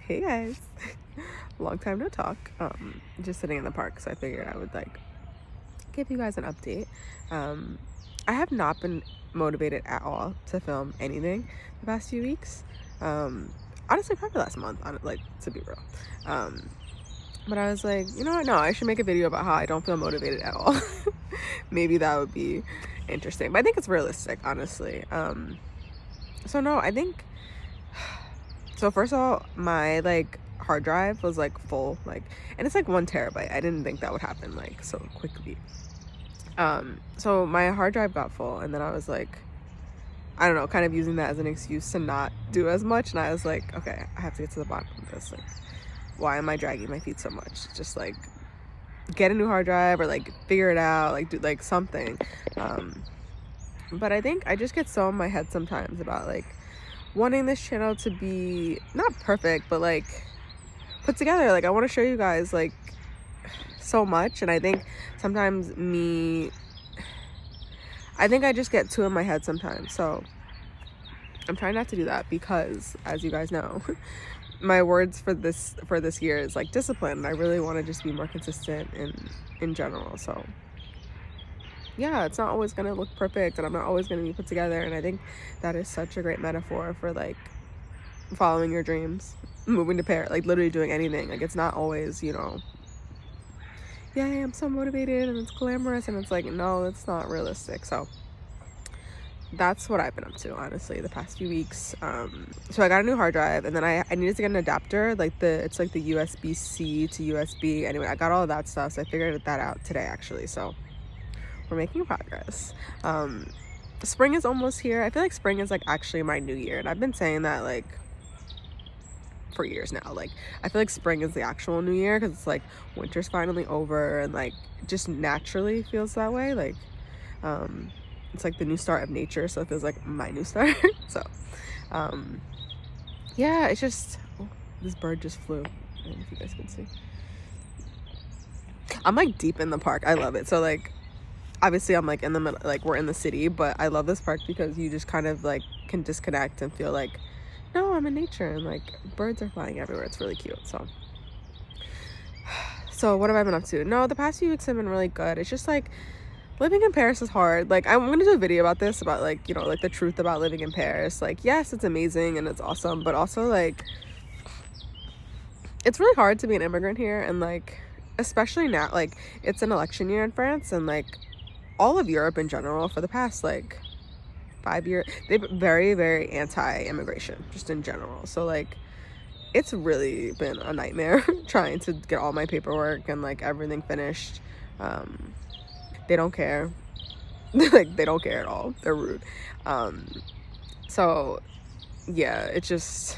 Hey guys. Long time no talk. Just sitting in the park, so I figured I would like give you guys an update. I have not been motivated at all to film anything the past few weeks. Honestly, probably last month, like, to be real. But I was like, you know what? No, I should make a video about how I don't feel motivated at all. Maybe that would be interesting. But I think it's realistic, honestly. So no, I think so first of all, my like hard drive was like full, like, and it's like 1 terabyte. I didn't think that would happen like so quickly. So my hard drive got full, and then I was like, I don't know, kind of using that as an excuse to not do as much. And I was like, okay, I have to get to the bottom of this. Like, why am I dragging my feet so much? Just like get a new hard drive or like figure it out, like do like something. But I think I just get so in my head sometimes about like wanting this channel to be not perfect, but like put together. Like I want to show you guys like so much, and I think sometimes I think I just get too in my head sometimes. So I'm trying not to do that because, as you guys know, my words for this year is like discipline, and I really want to just be more consistent in general. So yeah, it's not always going to look perfect, and I'm not always going to be put together, and I think that is such a great metaphor for like following your dreams, moving to Paris, like literally doing anything. Like it's not always, you know, yeah, I'm so motivated and it's glamorous, and it's like, no, it's not realistic. So that's what I've been up to, honestly, the past few weeks. So I got a new hard drive, and then I needed to get an adapter, like it's like the USB-C to USB. Anyway, I got all of that stuff, so I figured that out today actually. So we're making progress. Spring is almost here. I feel like spring is like actually my new year, and I've been saying that like for years now. Like I feel like spring is the actual new year, because it's like winter's finally over, and like just naturally feels that way. Like it's like the new start of nature, so it feels like my new start. So yeah, it's just, oh, this bird just flew. I don't know if you guys can see. I'm like deep in the park. I love it. So like obviously I'm like in the middle, like we're in the city, but I love this park because you just kind of like can disconnect and feel like, no, I'm in nature, and like birds are flying everywhere. It's really cute. So what have I been up to? No, the past few weeks have been really good. It's just like living in Paris is hard. Like I'm gonna do a video about this, about like, you know, like the truth about living in Paris. Like yes, it's amazing and it's awesome, but also like it's really hard to be an immigrant here, and like especially now, like it's an election year in France, and like all of Europe in general for the past like 5 years, they've been very, very anti-immigration just in general. So like it's really been a nightmare trying to get all my paperwork and like everything finished. They don't care. Like they don't care at all. They're rude. So yeah, it's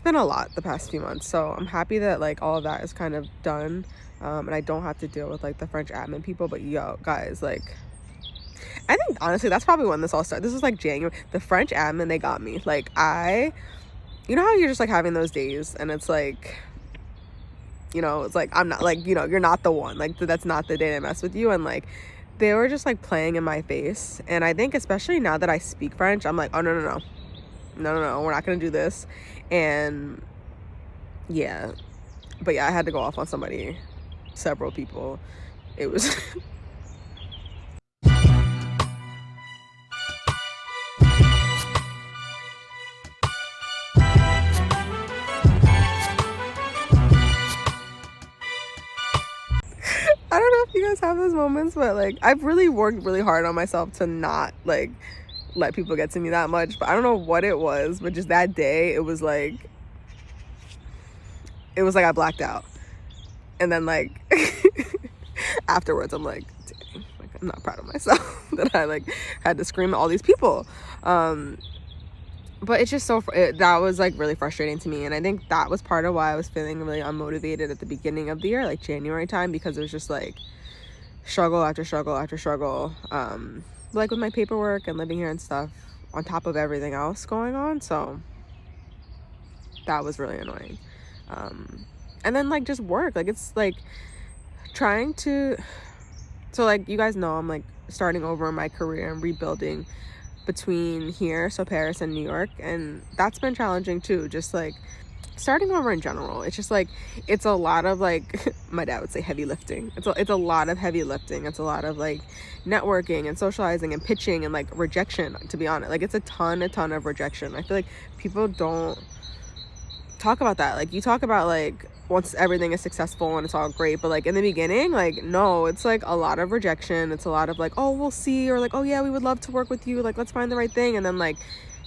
been a lot the past few months. So I'm happy that like all of that is kind of done, and I don't have to deal with like the French admin people. But yo guys, like I think honestly that's probably when this all started. This was like January. The French admin, they got me. Like you know how you're just like having those days, and it's like, you know, it's like I'm not like, you know, you're not the one, like that's not the day to mess with you. And like they were just like playing in my face, and I think especially now that I speak French, I'm like, oh no, we're not gonna do this. And yeah, but yeah, I had to go off on several people. It was I don't know if you guys have those moments, but like I've really worked really hard on myself to not like let people get to me that much. But I don't know what it was, but just that day it was like I blacked out. And then like afterwards I'm like, dang, like I'm not proud of myself that I like had to scream at all these people. But it's just that was like really frustrating to me, and I think that was part of why I was feeling really unmotivated at the beginning of the year, like January time, because it was just like struggle after struggle after struggle, like with my paperwork and living here and stuff, on top of everything else going on. So that was really annoying. And then like just work, like it's like trying to, so like you guys know I'm like starting over in my career and rebuilding between here, so Paris and New York, and that's been challenging too. Just like starting over in general, it's just like, it's a lot of like my dad would say heavy lifting. It's a lot of heavy lifting. It's a lot of like networking and socializing and pitching and like rejection, to be honest. Like, it's a ton of rejection. I feel like people don't talk about that. Like, you talk about like once everything is successful and it's all great, but like in the beginning, like, no, it's like a lot of rejection. It's a lot of like, oh, we'll see, or like, oh yeah, we would love to work with you, like, let's find the right thing. And then like,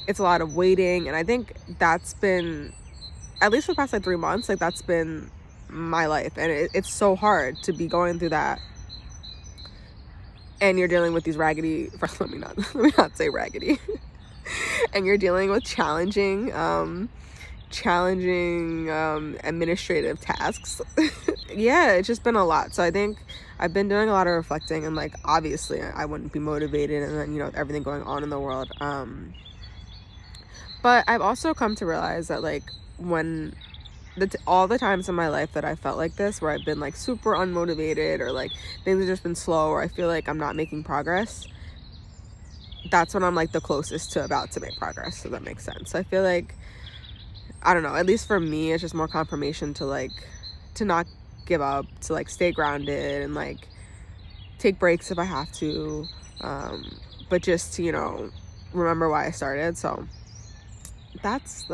it's a lot of waiting. And I think that's been, at least for the past like 3 months, like, that's been my life. And it's so hard to be going through that, and you're dealing with these raggedy let me not say raggedy and you're dealing with challenging administrative tasks. Yeah, it's just been a lot. So I think I've been doing a lot of reflecting, and like, obviously I wouldn't be motivated, and then, you know, everything going on in the world, but I've also come to realize that like, when all the times in my life that I felt like this, where I've been like super unmotivated, or like things have just been slow, or I feel like I'm not making progress, that's when I'm like the closest to about to make progress. So that makes sense. So I feel like, I don't know, at least for me, it's just more confirmation to like, to not give up, to like stay grounded, and like take breaks if I have to, but just to, you know, remember why I started. So that's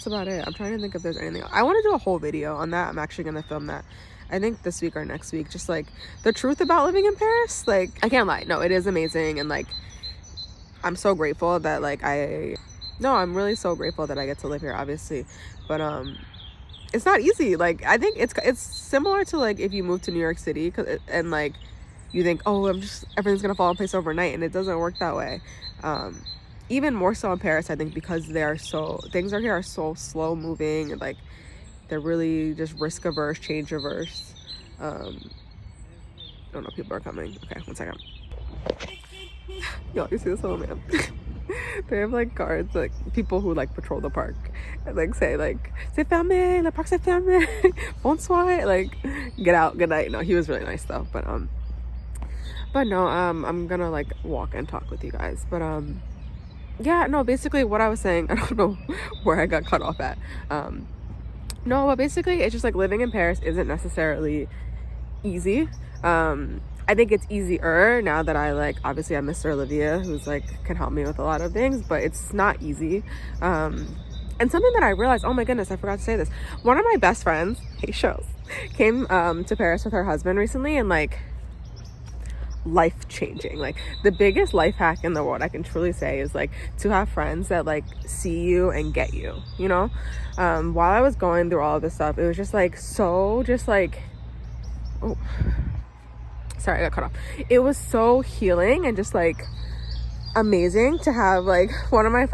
about it. I'm trying to think if there's anything else. I want to do a whole video on that. I'm actually going to film that, I think this week or next week, just like the truth about living in Paris. Like, I can't lie, no, it is amazing. And like, I'm so grateful that like I'm really so grateful that I get to live here, obviously, but it's not easy. Like, I think it's similar to like if you move to New York City, and like you think, oh, everything's gonna fall in place overnight, and it doesn't work that way. Even more so in Paris, I think, because things here are so slow moving, and like they're really just risk averse, change averse. Oh no, people are coming. Okay, 1 second. Y'all, you see this little man? They have like guards, like people who like patrol the park, and like say c'est fermé, le parc c'est fermé, bonsoir, like get out, good night. No, he was really nice though, but no, I'm gonna like walk and talk with you guys, but yeah, no, basically what I was saying, I don't know where I got cut off at. No, but basically it's just like living in Paris isn't necessarily easy. I think it's easier now that I like, obviously I'm Mr. Olivia, who's like can help me with a lot of things, but it's not easy. And something that I realized, oh my goodness, I forgot to say this. One of my best friends, came to Paris with her husband recently, and like, life changing. Like, the biggest life hack in the world I can truly say is like to have friends that like see you and get you, you know. While I was going through all of this stuff, it was just like oh, sorry, I got cut off. It was so healing and just like amazing to have like one of my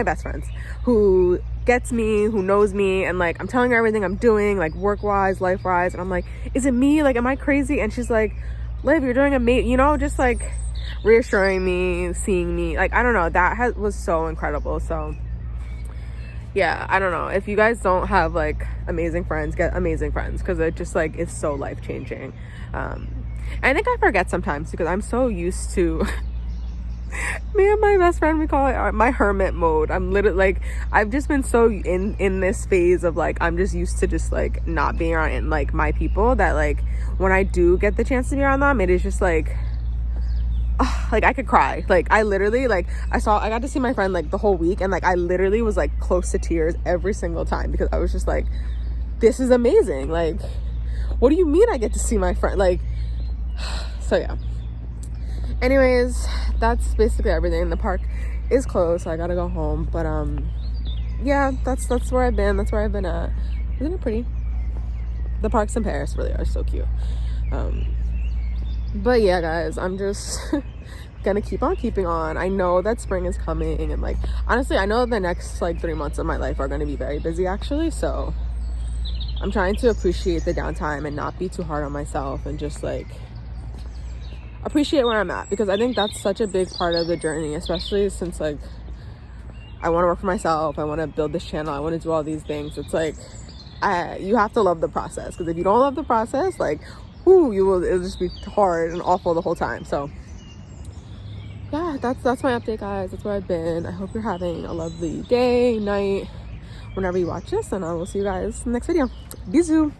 best friends who gets me, who knows me, and like I'm telling her everything I'm doing, like work-wise, life-wise, and I'm like, is it me? Like, am I crazy? And she's like, Liv, you're doing amazing, you know, just like reassuring me, seeing me, like, I don't know, that was so incredible. So yeah, I don't know, if you guys don't have like amazing friends, get amazing friends, because it just like it's so life-changing. I think I forget sometimes because I'm so used to me and my best friend, we call it my hermit mode. I'm literally like, I've just been so in this phase of like, I'm just used to just like not being around like my people, that like when I do get the chance to be around them, it is just like, like I could cry. Like I literally, like I got to see my friend like the whole week, and like I literally was like close to tears every single time, because I was just like, this is amazing. Like, what do you mean I get to see my friend? Like, so yeah. Anyways, that's basically everything. The park is closed, so I gotta go home. But yeah, that's where I've been. That's where I've been at. Isn't it pretty? The parks in Paris really are so cute. But yeah, guys, I'm just gonna keep on keeping on. I know that spring is coming, and like honestly, I know the next like 3 months of my life are gonna be very busy actually. So I'm trying to appreciate the downtime and not be too hard on myself, and just like appreciate where I'm at, because I think that's such a big part of the journey, especially since like I want to work for myself, I want to build this channel, I want to do all these things. It's like you have to love the process, because if you don't love the process, like it'll just be hard and awful the whole time. So yeah, that's my update, guys. That's where I've been. I hope you're having a lovely day, night, whenever you watch this, and I will see you guys in the next video. Bisous.